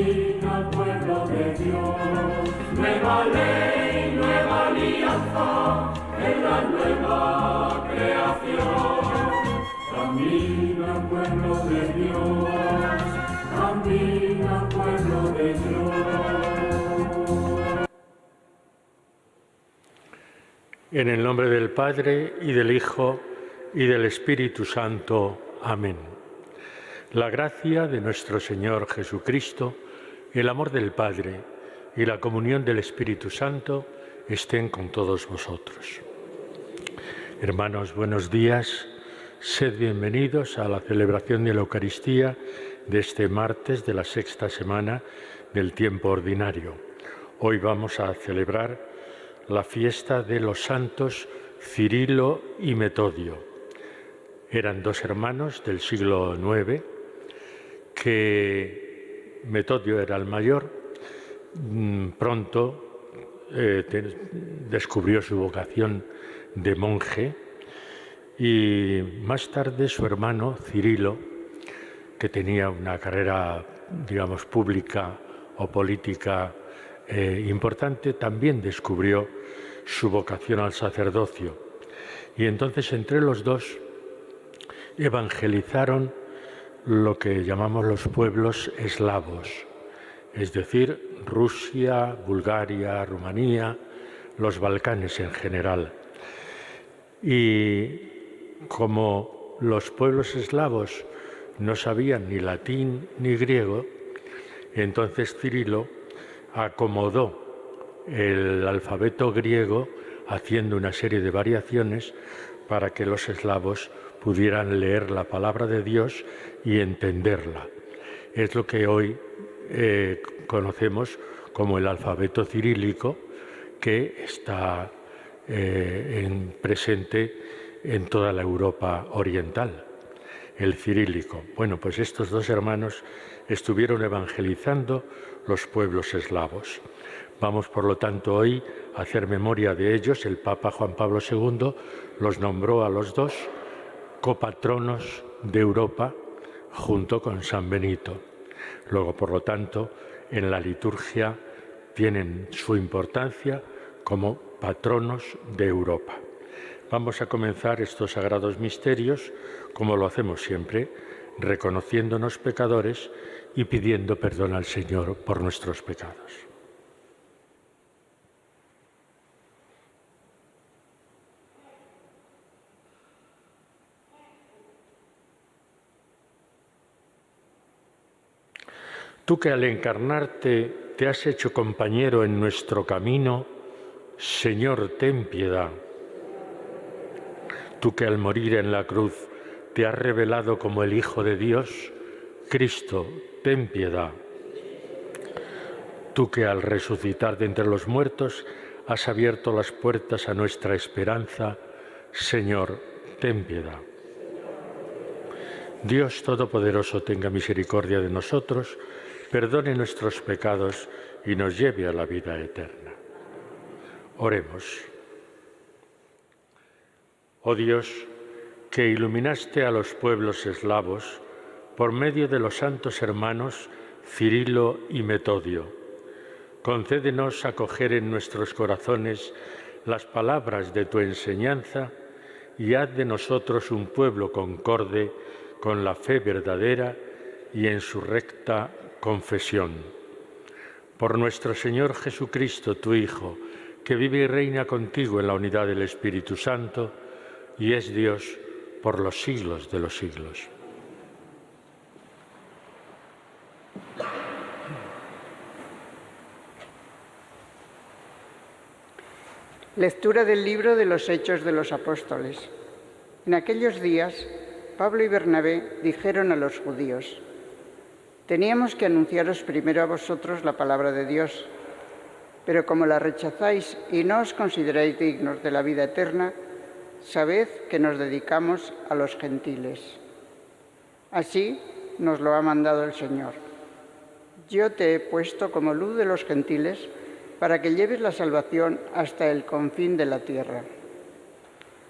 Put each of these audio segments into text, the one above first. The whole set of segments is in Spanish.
Camina, pueblo de Dios, nueva ley, nueva alianza, en la nueva creación. Camina, pueblo de Dios, camina, pueblo de Dios. En el nombre del Padre, y del Hijo, y del Espíritu Santo. Amén. La gracia de nuestro Señor Jesucristo, el amor del Padre y la comunión del Espíritu Santo estén con todos vosotros. Hermanos, buenos días. Sed bienvenidos a la celebración de la Eucaristía de este martes de la sexta semana del tiempo ordinario. Hoy vamos a celebrar la fiesta de los santos Cirilo y Metodio. Eran dos hermanos del siglo IX, que Metodio era el mayor. Pronto descubrió su vocación de monje, y más tarde su hermano Cirilo, que tenía una carrera, digamos, pública o política importante, también descubrió su vocación al sacerdocio. Y entonces entre los dos evangelizaron lo que llamamos los pueblos eslavos, es decir, Rusia, Bulgaria, Rumanía, los Balcanes en general. Y como los pueblos eslavos no sabían ni latín ni griego, entonces Cirilo acomodó el alfabeto griego haciendo una serie de variaciones para que los eslavos pudieran leer la palabra de Dios y entenderla. Es lo que hoy conocemos como el alfabeto cirílico, que está presente en toda la Europa oriental, el cirílico. Bueno, pues estos dos hermanos estuvieron evangelizando los pueblos eslavos. Vamos, por lo tanto, hoy a hacer memoria de ellos. El Papa Juan Pablo II los nombró a los dos copatronos de Europa junto con San Benito. Luego, por lo tanto, en la liturgia tienen su importancia como patronos de Europa. Vamos a comenzar estos sagrados misterios, como lo hacemos siempre, reconociéndonos pecadores y pidiendo perdón al Señor por nuestros pecados. Tú que al encarnarte te has hecho compañero en nuestro camino, Señor, ten piedad. Tú que al morir en la cruz te has revelado como el Hijo de Dios, Cristo, ten piedad. Tú que al resucitar de entre los muertos has abierto las puertas a nuestra esperanza, Señor, ten piedad. Dios Todopoderoso tenga misericordia de nosotros, perdone nuestros pecados y nos lleve a la vida eterna. Oremos. Oh Dios, que iluminaste a los pueblos eslavos por medio de los santos hermanos Cirilo y Metodio, concédenos acoger en nuestros corazones las palabras de tu enseñanza y haz de nosotros un pueblo concorde con la fe verdadera y en su recta confesión. Por nuestro Señor Jesucristo, tu Hijo, que vive y reina contigo en la unidad del Espíritu Santo y es Dios por los siglos de los siglos. Lectura del libro de los Hechos de los Apóstoles. En aquellos días, Pablo y Bernabé dijeron a los judíos: teníamos que anunciaros primero a vosotros la palabra de Dios, pero como la rechazáis y no os consideráis dignos de la vida eterna, sabed que nos dedicamos a los gentiles. Así nos lo ha mandado el Señor. Yo te he puesto como luz de los gentiles para que lleves la salvación hasta el confín de la tierra.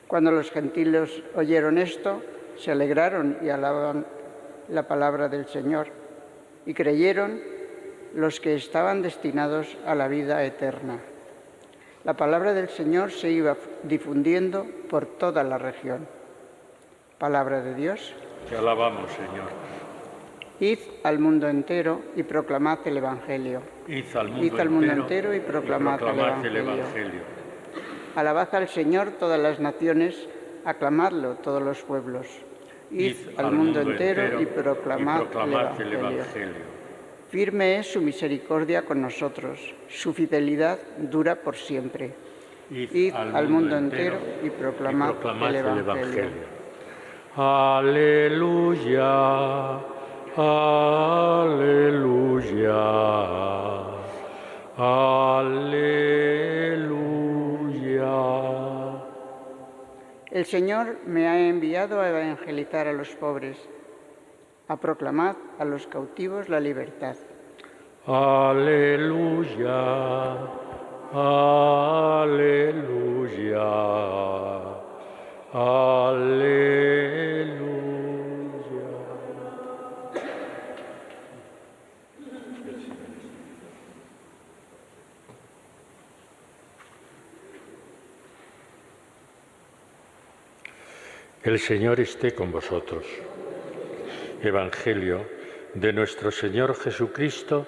Cuando los gentiles oyeron esto, se alegraron y alababan la palabra del Señor, y creyeron los que estaban destinados a la vida eterna. La palabra del Señor se iba difundiendo por toda la región. Palabra de Dios. Te alabamos, Señor. Id al mundo entero y proclamad el Evangelio. Id al mundo entero y proclamad el Evangelio. Alabad al Señor todas las naciones, aclamadlo todos los pueblos. Id al mundo entero y proclamad el Evangelio. Firme es su misericordia con nosotros, su fidelidad dura por siempre. Id al mundo entero y proclamad el Evangelio. Aleluya, aleluya, aleluya. El Señor me ha enviado a evangelizar a los pobres, a proclamar a los cautivos la libertad. Aleluya, aleluya, aleluya. El Señor esté con vosotros. Evangelio de nuestro Señor Jesucristo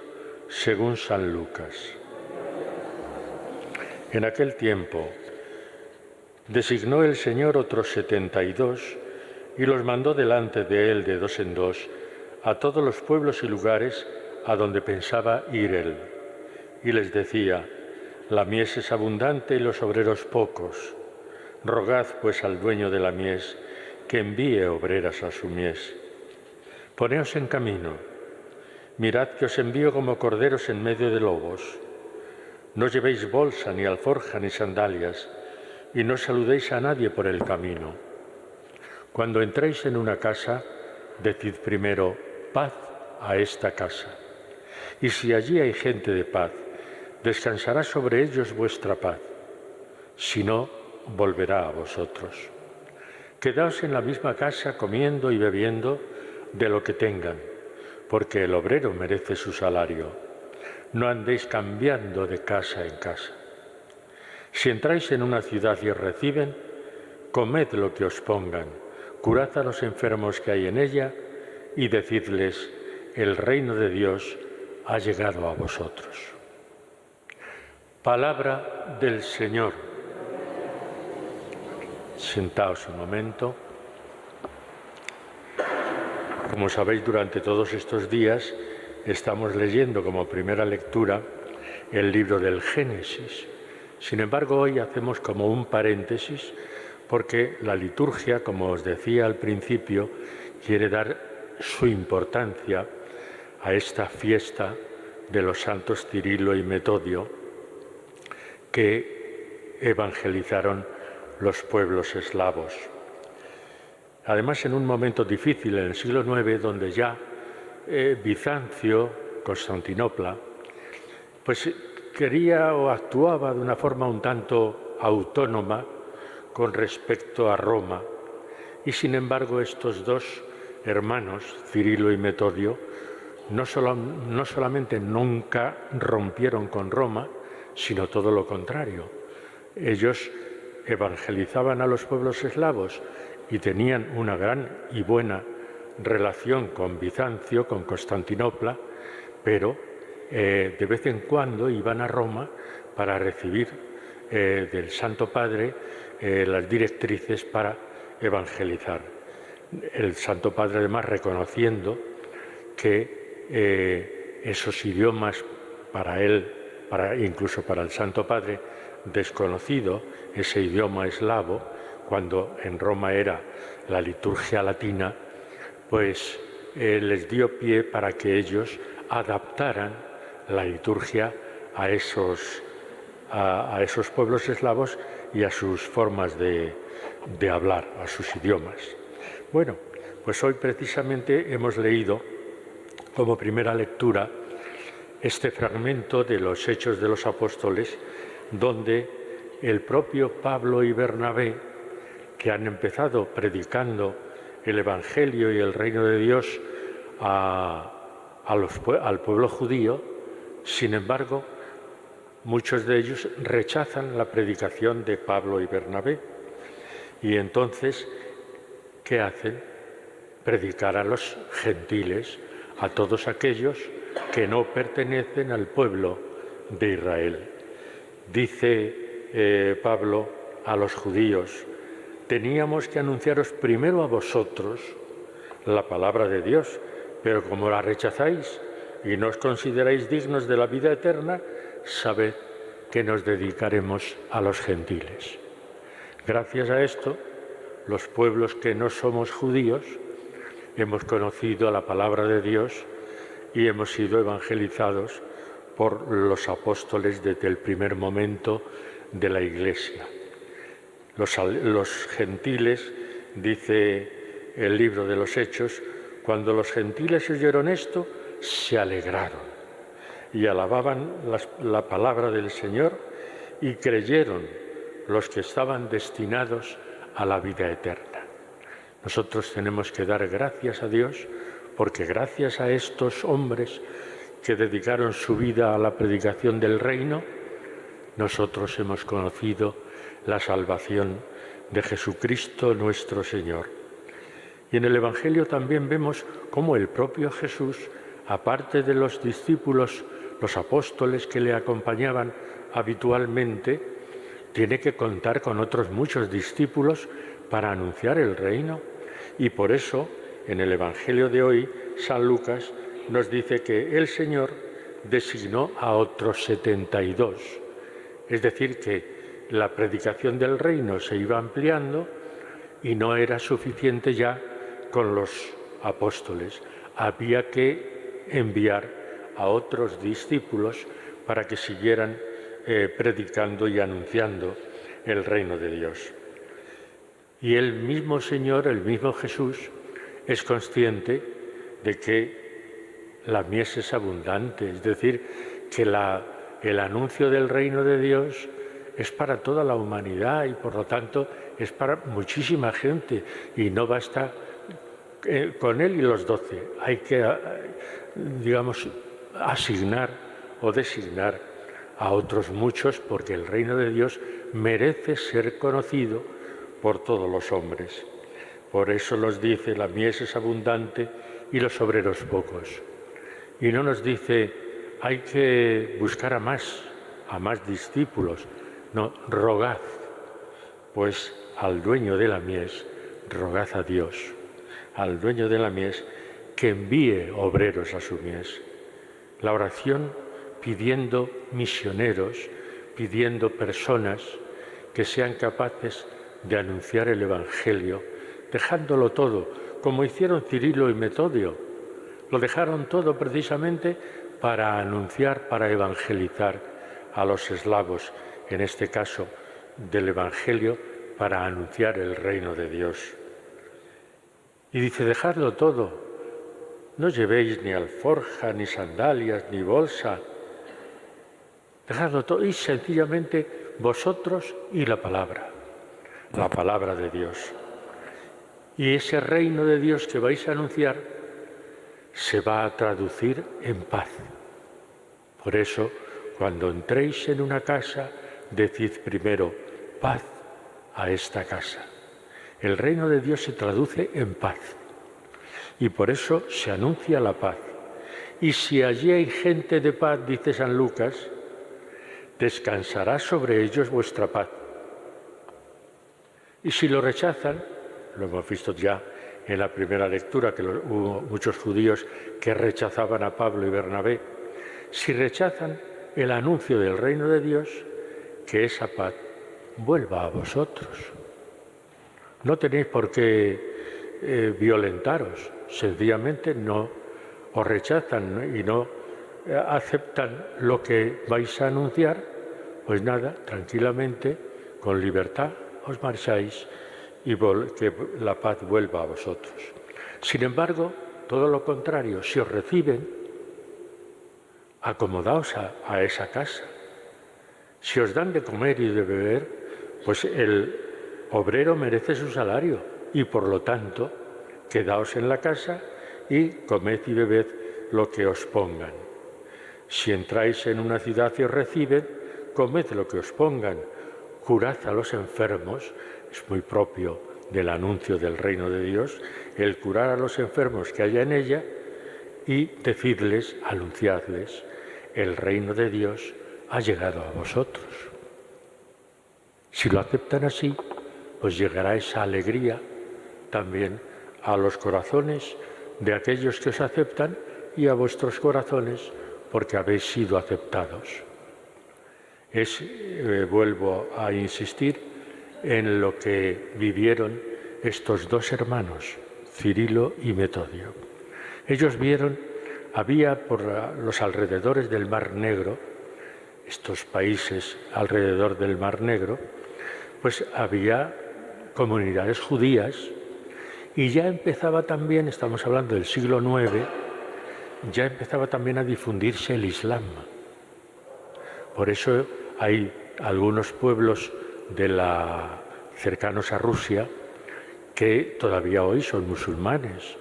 según San Lucas. En aquel tiempo designó el Señor otros 72 y los mandó delante de él de dos en dos a todos los pueblos y lugares a donde pensaba ir él. Y les decía: la mies es abundante y los obreros pocos. Rogad pues al dueño de la mies que envíe obreras a su mies. Poneos en camino, mirad que os envío como corderos en medio de lobos. No llevéis bolsa, ni alforja, ni sandalias, y no saludéis a nadie por el camino. Cuando entréis en una casa, decid primero: paz a esta casa. Y si allí hay gente de paz, descansará sobre ellos vuestra paz. Si no, volverá a vosotros. Quedaos en la misma casa comiendo y bebiendo de lo que tengan, porque el obrero merece su salario. No andéis cambiando de casa en casa. Si entráis en una ciudad y os reciben, comed lo que os pongan, curad a los enfermos que hay en ella y decidles: el reino de Dios ha llegado a vosotros. Palabra del Señor. Sentaos un momento. Como sabéis, durante todos estos días estamos leyendo como primera lectura el libro del Génesis. Sin embargo, hoy hacemos como un paréntesis porque la liturgia, como os decía al principio, quiere dar su importancia a esta fiesta de los santos Cirilo y Metodio que evangelizaron los pueblos eslavos. Además, en un momento difícil, en el siglo IX, donde ya Bizancio, Constantinopla, pues quería o actuaba de una forma un tanto autónoma con respecto a Roma. Y sin embargo, estos dos hermanos, Cirilo y Metodio, no solamente nunca rompieron con Roma, sino todo lo contrario. Ellos evangelizaban a los pueblos eslavos y tenían una gran y buena relación con Bizancio, con Constantinopla, pero de vez en cuando iban a Roma para recibir del Santo Padre las directrices para evangelizar. El Santo Padre, además, reconociendo que esos idiomas para él, incluso para el Santo Padre, desconocido, ese idioma eslavo, cuando en Roma era la liturgia latina, pues les dio pie para que ellos adaptaran la liturgia a esos pueblos eslavos y a sus formas de hablar, a sus idiomas. Bueno, pues hoy precisamente hemos leído como primera lectura este fragmento de los Hechos de los Apóstoles, donde el propio Pablo y Bernabé, que han empezado predicando el Evangelio y el reino de Dios al pueblo judío, Sin embargo, muchos de ellos rechazan la predicación de Pablo y Bernabé. Y entonces, ¿qué hacen? Predicar a los gentiles, a todos aquellos que no pertenecen al pueblo de Israel. Dice Pablo a los judíos: teníamos que anunciaros primero a vosotros la palabra de Dios, pero como la rechazáis y no os consideráis dignos de la vida eterna, sabed que nos dedicaremos a los gentiles. Gracias a esto, los pueblos que no somos judíos hemos conocido la palabra de Dios y hemos sido evangelizados por los apóstoles desde el primer momento de la Iglesia. Los gentiles, dice el libro de los Hechos, cuando los gentiles oyeron esto, se alegraron y alababan la palabra del Señor, y creyeron los que estaban destinados a la vida eterna. Nosotros tenemos que dar gracias a Dios, porque gracias a estos hombres que dedicaron su vida a la predicación del reino, nosotros hemos conocido la salvación de Jesucristo nuestro Señor. Y en el Evangelio también vemos cómo el propio Jesús, aparte de los discípulos, los apóstoles que le acompañaban habitualmente, tiene que contar con otros muchos discípulos para anunciar el reino. Y por eso, en el Evangelio de hoy, San Lucas nos dice que el Señor designó a otros 72. Es decir, que la predicación del reino se iba ampliando y no era suficiente ya con los apóstoles. Había que enviar a otros discípulos para que siguieran predicando y anunciando el reino de Dios. Y el mismo Señor, el mismo Jesús, es consciente de que la mies es abundante, es decir, que el anuncio del reino de Dios es para toda la humanidad y por lo tanto es para muchísima gente, y no basta con él y los 12. Hay que, asignar o designar a otros muchos, porque el reino de Dios merece ser conocido por todos los hombres. Por eso nos dice: la mies es abundante y los obreros pocos. Y no nos dice: hay que buscar a más discípulos. No, rogad, pues al dueño de la mies, rogad a Dios, al dueño de la mies, que envíe obreros a su mies. La oración pidiendo misioneros, pidiendo personas que sean capaces de anunciar el Evangelio, dejándolo todo, como hicieron Cirilo y Metodio. Lo dejaron todo precisamente para anunciar, para evangelizar a los eslavos, en este caso del Evangelio, para anunciar el reino de Dios. Y dice: dejadlo todo. No llevéis ni alforja, ni sandalias, ni bolsa. Dejadlo todo y sencillamente vosotros y la palabra de Dios. Y ese reino de Dios que vais a anunciar se va a traducir en paz. Por eso, cuando entréis en una casa, decid primero: paz a esta casa. El reino de Dios se traduce en paz. Y por eso se anuncia la paz. Y si allí hay gente de paz, dice San Lucas, descansará sobre ellos vuestra paz. Y si lo rechazan, lo hemos visto ya en la primera lectura, que hubo muchos judíos que rechazaban a Pablo y Bernabé, si rechazan el anuncio del reino de Dios, que esa paz vuelva a vosotros. No tenéis por qué violentaros, sencillamente no os rechazan y no aceptan lo que vais a anunciar, pues nada, tranquilamente, con libertad, os marcháis y que la paz vuelva a vosotros. Sin embargo, todo lo contrario, si os reciben, acomodaos a esa casa. Si os dan de comer y de beber, pues el obrero merece su salario y por lo tanto, quedaos en la casa y comed y bebed lo que os pongan. Si entráis en una ciudad y os reciben, comed lo que os pongan, curad a los enfermos, es muy propio del anuncio del reino de Dios, el curar a los enfermos que haya en ella, y decidles, anunciadles, el reino de Dios ha llegado a vosotros. Si lo aceptan así, pues llegará esa alegría también a los corazones de aquellos que os aceptan y a vuestros corazones porque habéis sido aceptados. Vuelvo a insistir en lo que vivieron estos dos hermanos, Cirilo y Metodio. Ellos vieron, había por los alrededores del Mar Negro, estos países alrededor del Mar Negro, pues había comunidades judías y ya empezaba también, estamos hablando del siglo IX, ya empezaba también a difundirse el Islam. Por eso hay algunos pueblos cercanos a Rusia que todavía hoy son musulmanes,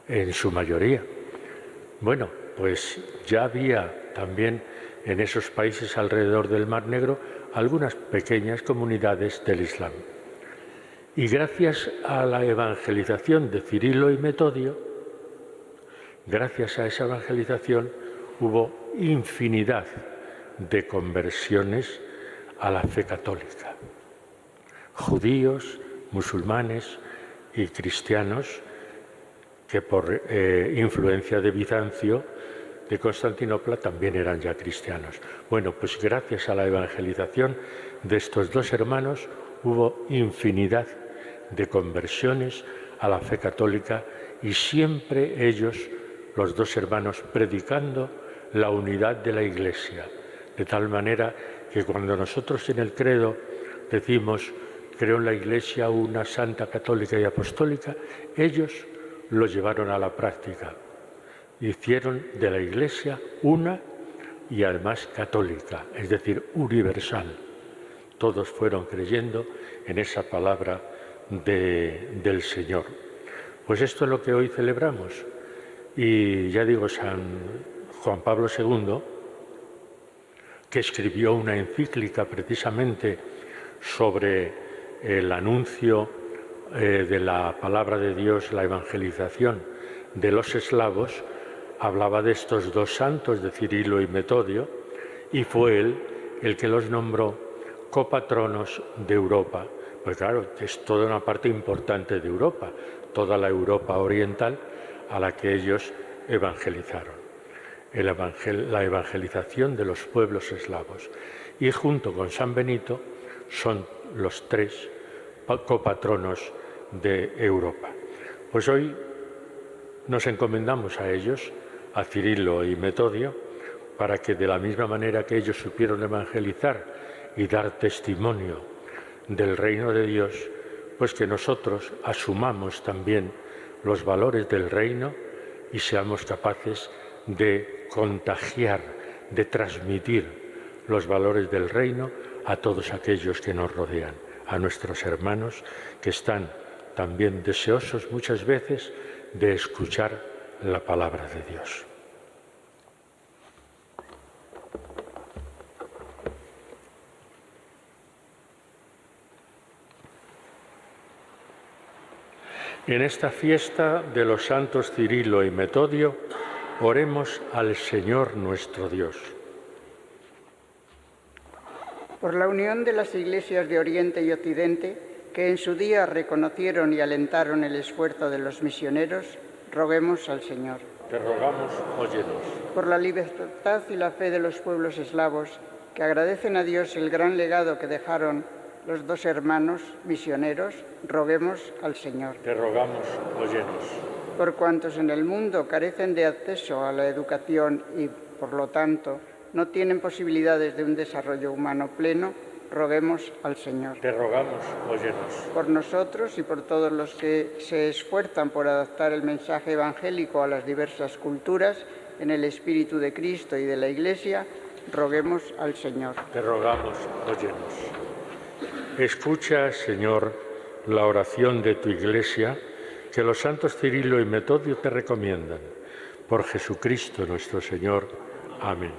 en su mayoría. Bueno, pues ya había también en esos países alrededor del Mar Negro algunas pequeñas comunidades del Islam. Y gracias a la evangelización de Cirilo y Metodio, gracias a esa evangelización hubo infinidad de conversiones a la fe católica. Judíos, musulmanes y cristianos que por influencia de Bizancio, de Constantinopla, también eran ya cristianos. Bueno, pues gracias a la evangelización de estos dos hermanos hubo infinidad de conversiones a la fe católica y siempre ellos, los dos hermanos, predicando la unidad de la Iglesia, de tal manera que cuando nosotros en el credo decimos creo en la Iglesia una santa, católica y apostólica, ellos lo llevaron a la práctica. Hicieron de la Iglesia una y además católica, es decir, universal. Todos fueron creyendo en esa palabra del Señor. Pues esto es lo que hoy celebramos. Y ya digo, San Juan Pablo II, que escribió una encíclica precisamente sobre el anuncio de la palabra de Dios, la evangelización de los eslavos, hablaba de estos dos santos, de Cirilo y Metodio, y fue él el que los nombró copatronos de Europa. Pues claro, es toda una parte importante de Europa, toda la Europa oriental a la que ellos evangelizaron. La evangelización de los pueblos eslavos. Y junto con San Benito son los tres copatronos de Europa. Pues hoy nos encomendamos a ellos, a Cirilo y Metodio, para que de la misma manera que ellos supieron evangelizar y dar testimonio del reino de Dios, pues que nosotros asumamos también los valores del reino y seamos capaces de contagiar, de transmitir los valores del reino a todos aquellos que nos rodean, a nuestros hermanos que están también deseosos muchas veces de escuchar la palabra de Dios. En esta fiesta de los santos Cirilo y Metodio, oremos al Señor nuestro Dios. Por la unión de las iglesias de Oriente y Occidente, que en su día reconocieron y alentaron el esfuerzo de los misioneros, roguemos al Señor. Te rogamos, óyenos. Por la libertad y la fe de los pueblos eslavos, que agradecen a Dios el gran legado que dejaron los dos hermanos misioneros, roguemos al Señor. Te rogamos, óyenos. Por cuantos en el mundo carecen de acceso a la educación y, por lo tanto, no tienen posibilidades de un desarrollo humano pleno, roguemos al Señor. Te rogamos, óyenos. Por nosotros y por todos los que se esfuerzan por adaptar el mensaje evangélico a las diversas culturas, en el espíritu de Cristo y de la Iglesia, roguemos al Señor. Te rogamos, óyenos. Escucha, Señor, la oración de tu Iglesia, que los santos Cirilo y Metodio te recomiendan. Por Jesucristo nuestro Señor. Amén.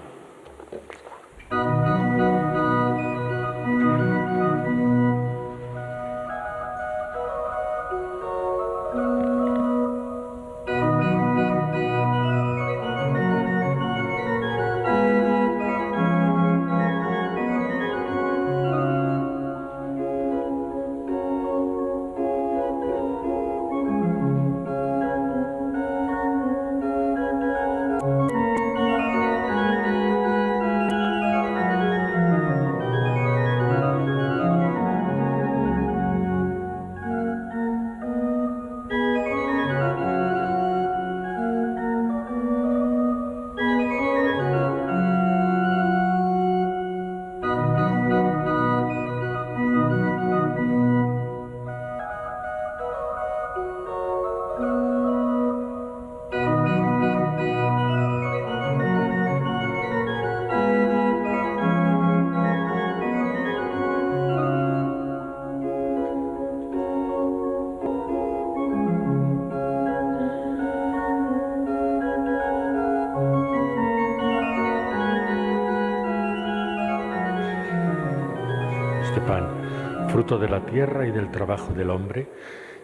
Pan, fruto de la tierra y del trabajo del hombre,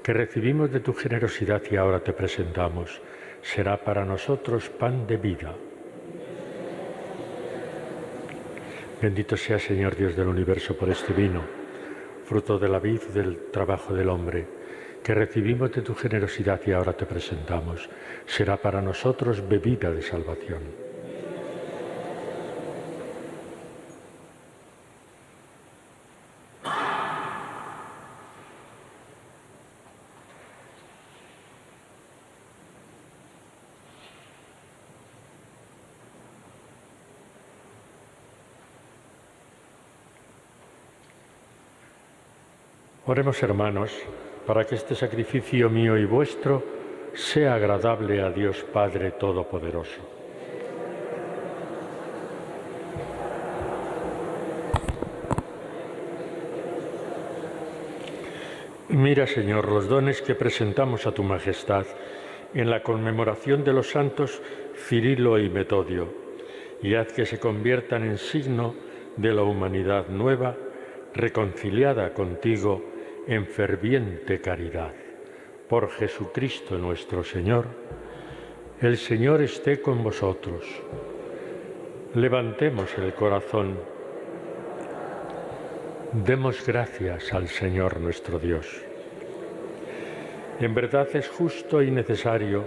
que recibimos de tu generosidad y ahora te presentamos, será para nosotros pan de vida. Bendito sea, Señor Dios del universo, por este vino, fruto de la vid del trabajo del hombre, que recibimos de tu generosidad y ahora te presentamos, será para nosotros bebida de salvación. Oremos, hermanos, para que este sacrificio mío y vuestro sea agradable a Dios Padre Todopoderoso. Mira, Señor, los dones que presentamos a tu Majestad en la conmemoración de los santos Cirilo y Metodio, y haz que se conviertan en signo de la humanidad nueva, reconciliada contigo en ferviente caridad. Por Jesucristo nuestro Señor. El Señor esté con vosotros. Levantemos el corazón. Demos gracias al Señor nuestro Dios. En verdad es justo y necesario,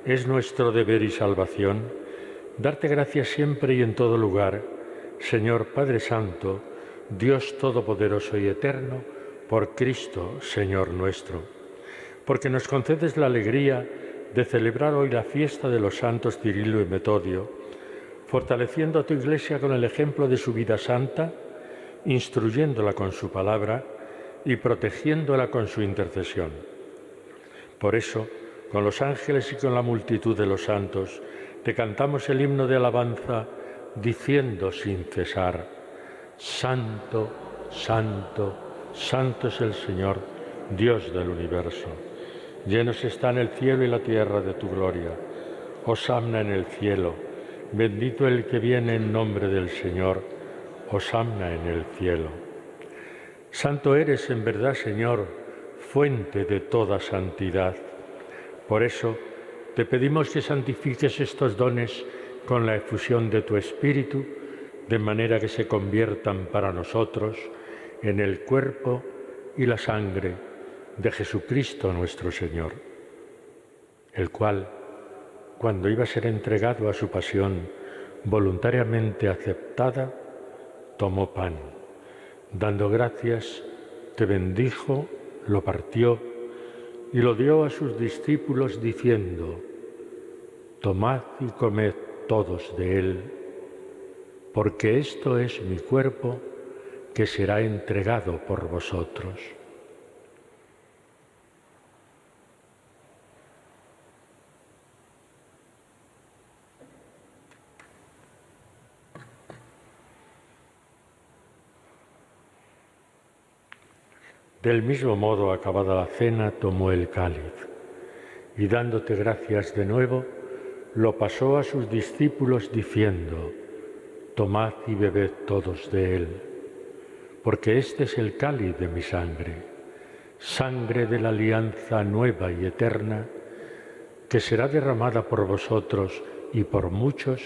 es nuestro deber y salvación, darte gracias siempre y en todo lugar, Señor Padre Santo, Dios Todopoderoso y Eterno, por Cristo, Señor nuestro, porque nos concedes la alegría de celebrar hoy la fiesta de los santos Cirilo y Metodio, fortaleciendo a tu Iglesia con el ejemplo de su vida santa, instruyéndola con su palabra y protegiéndola con su intercesión. Por eso, con los ángeles y con la multitud de los santos, te cantamos el himno de alabanza, diciendo sin cesar: Santo, Santo, Santo es el Señor, Dios del universo. Llenos están el cielo y la tierra de tu gloria. Hosanna en el cielo. Bendito el que viene en nombre del Señor. Hosanna en el cielo. Santo eres en verdad, Señor, fuente de toda santidad. Por eso te pedimos que santifiques estos dones con la efusión de tu Espíritu, de manera que se conviertan para nosotros en el cuerpo y la sangre de Jesucristo nuestro Señor, el cual, cuando iba a ser entregado a su pasión voluntariamente aceptada, tomó pan, dando gracias, te bendijo, lo partió y lo dio a sus discípulos diciendo: Tomad y comed todos de él, porque esto es mi cuerpo, que será entregado por vosotros. Del mismo modo, acabada la cena, tomó el cáliz y dándote gracias de nuevo, lo pasó a sus discípulos diciendo: tomad y bebed todos de él, porque este es el cáliz de mi sangre, sangre de la alianza nueva y eterna, que será derramada por vosotros y por muchos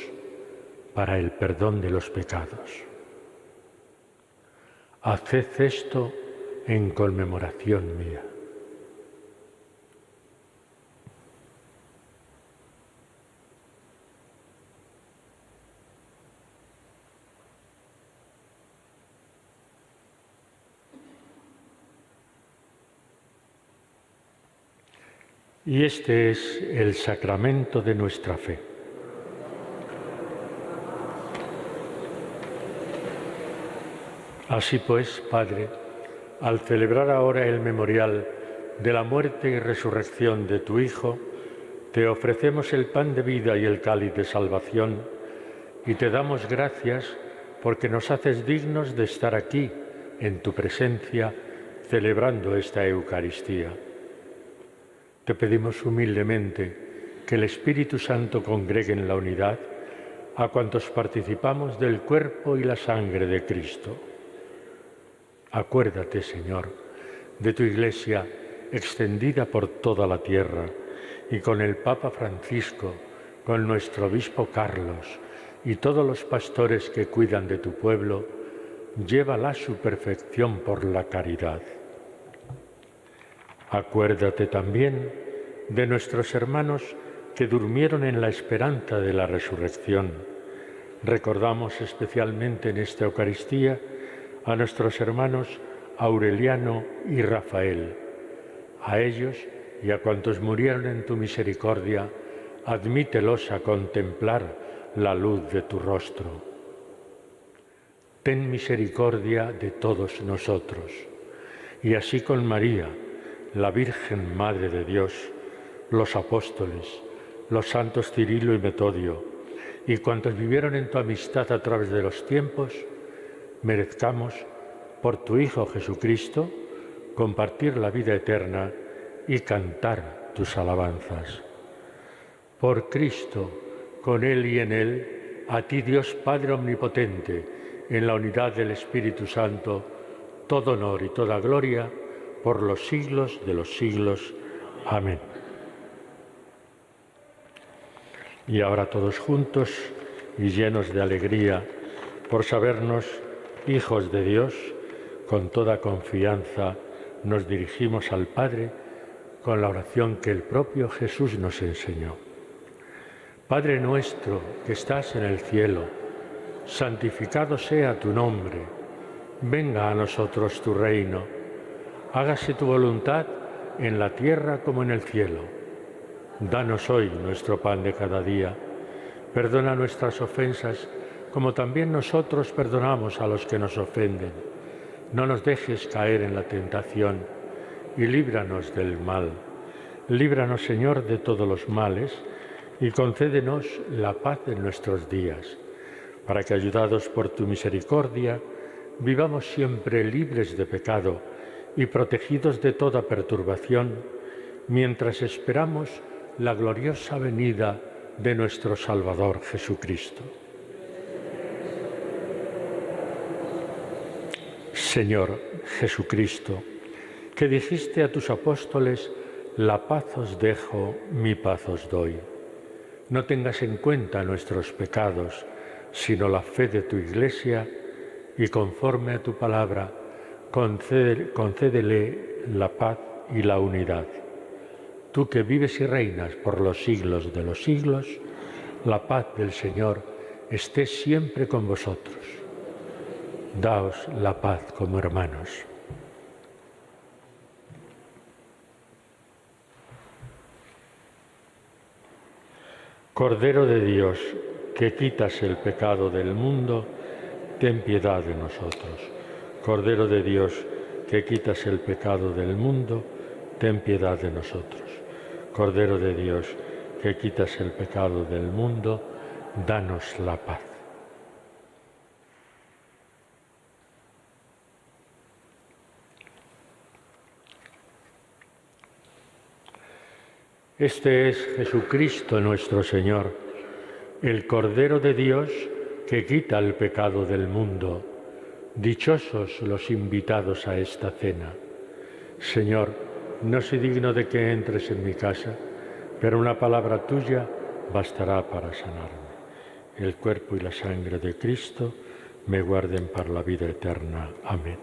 para el perdón de los pecados. Haced esto en conmemoración mía. Y este es el sacramento de nuestra fe. Así pues, Padre, al celebrar ahora el memorial de la muerte y resurrección de tu Hijo, te ofrecemos el pan de vida y el cáliz de salvación, y te damos gracias porque nos haces dignos de estar aquí, en tu presencia, celebrando esta Eucaristía. Te pedimos humildemente que el Espíritu Santo congregue en la unidad a cuantos participamos del cuerpo y la sangre de Cristo. Acuérdate, Señor, de tu Iglesia extendida por toda la tierra y con el Papa Francisco, con nuestro Obispo Carlos y todos los pastores que cuidan de tu pueblo, llévala a su perfección por la caridad. Acuérdate también de nuestros hermanos que durmieron en la esperanza de la resurrección. Recordamos especialmente en esta Eucaristía a nuestros hermanos Aureliano y Rafael. A ellos y a cuantos murieron en tu misericordia, admítelos a contemplar la luz de tu rostro. Ten misericordia de todos nosotros, y así con María, la Virgen Madre de Dios, los apóstoles, los santos Cirilo y Metodio, y cuantos vivieron en tu amistad a través de los tiempos, merezcamos, por tu Hijo Jesucristo, compartir la vida eterna y cantar tus alabanzas. Por Cristo, con Él y en Él, a ti Dios Padre Omnipotente, en la unidad del Espíritu Santo, todo honor y toda gloria, por los siglos de los siglos. Amén. Y ahora todos juntos y llenos de alegría por sabernos hijos de Dios, con toda confianza nos dirigimos al Padre con la oración que el propio Jesús nos enseñó. Padre nuestro que estás en el cielo, santificado sea tu nombre, venga a nosotros tu reino. Hágase tu voluntad en la tierra como en el cielo. Danos hoy nuestro pan de cada día. Perdona nuestras ofensas, como también nosotros perdonamos a los que nos ofenden. No nos dejes caer en la tentación y líbranos del mal. Líbranos, Señor, de todos los males y concédenos la paz en nuestros días, para que, ayudados por tu misericordia, vivamos siempre libres de pecado y protegidos de toda perturbación, mientras esperamos la gloriosa venida de nuestro Salvador Jesucristo. Señor Jesucristo, que dijiste a tus apóstoles: la paz os dejo, mi paz os doy. No tengas en cuenta nuestros pecados, sino la fe de tu Iglesia, y conforme a tu palabra, concédele la paz y la unidad. Tú que vives y reinas por los siglos de los siglos, la paz del Señor esté siempre con vosotros. Daos la paz como hermanos. Cordero de Dios, que quitas el pecado del mundo, ten piedad de nosotros. Cordero de Dios, que quitas el pecado del mundo, ten piedad de nosotros. Cordero de Dios, que quitas el pecado del mundo, danos la paz. Este es Jesucristo nuestro Señor, el Cordero de Dios que quita el pecado del mundo. Dichosos los invitados a esta cena. Señor, no soy digno de que entres en mi casa, pero una palabra tuya bastará para sanarme. El cuerpo y la sangre de Cristo me guarden para la vida eterna. Amén.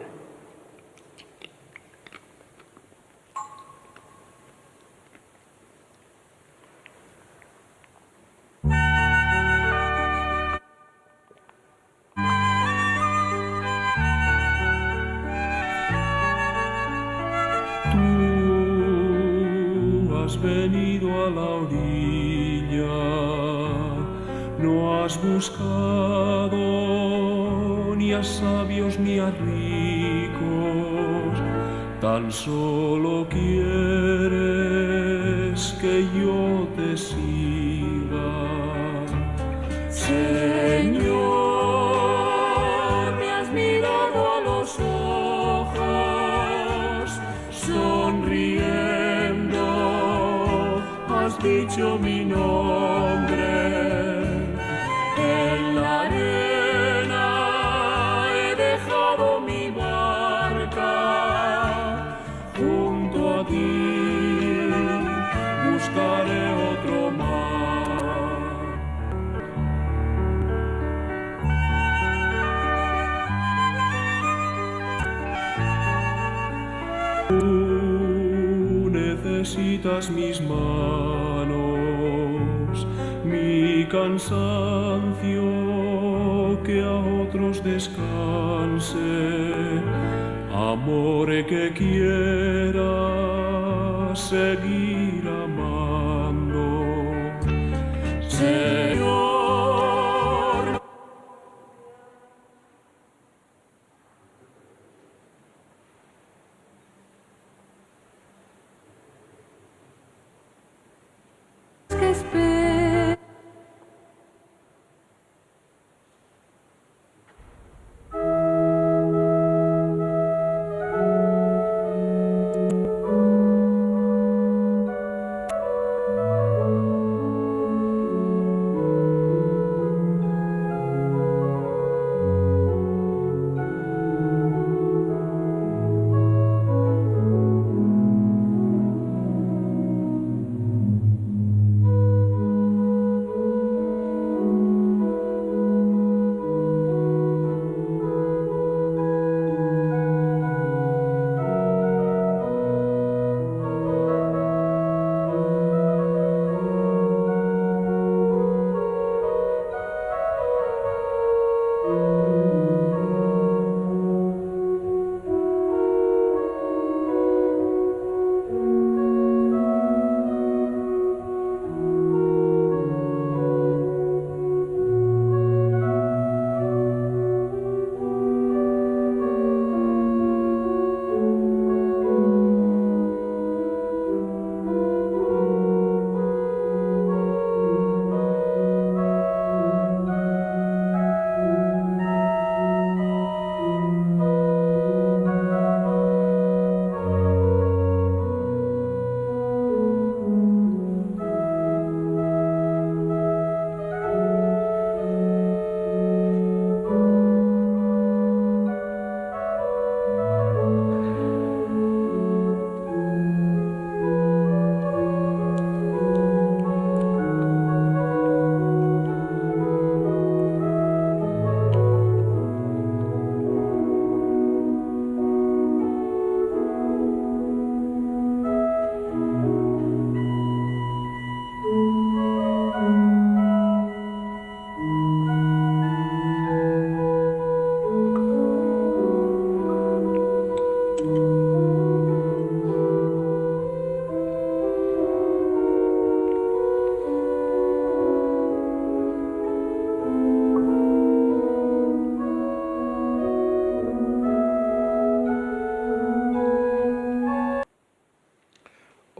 Tú has venido a la orilla, no has buscado ni a sabios ni a ricos, tan solo quieres que yo te siga. Señor, me has mirado a los ojos, sonriendo, has dicho mi nombre. En la arena he dejado mi barca, junto a ti buscaré otro mar. Tú necesitas mis manos, mi cansancio, que a otros descanse, amor que quiera seguir amando. Señor,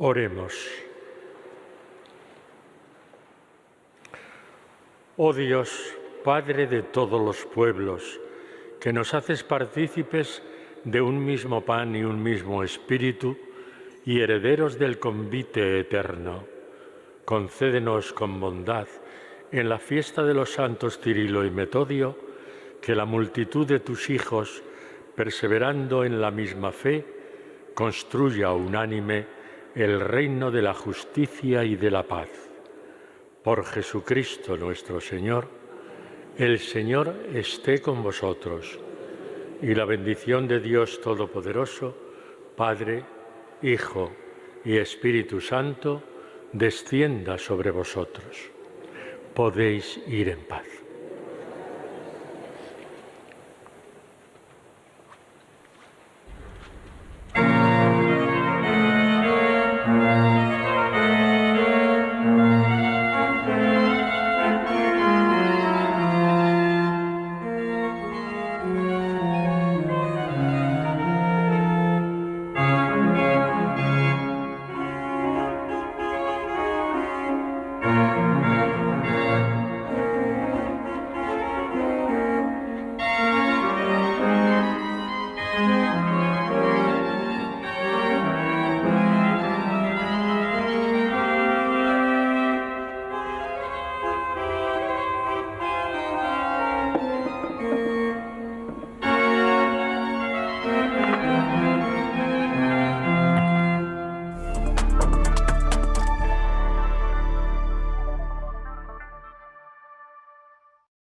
Oremos. Oh Dios, Padre de todos los pueblos, que nos haces partícipes de un mismo pan y un mismo espíritu y herederos del convite eterno, concédenos con bondad, en la fiesta de los santos Cirilo y Metodio, que la multitud de tus hijos, perseverando en la misma fe, construya unánime el reino de la justicia y de la paz. Por Jesucristo nuestro Señor, el Señor esté con vosotros, y la bendición de Dios Todopoderoso, Padre, Hijo y Espíritu Santo, descienda sobre vosotros. Podéis ir en paz.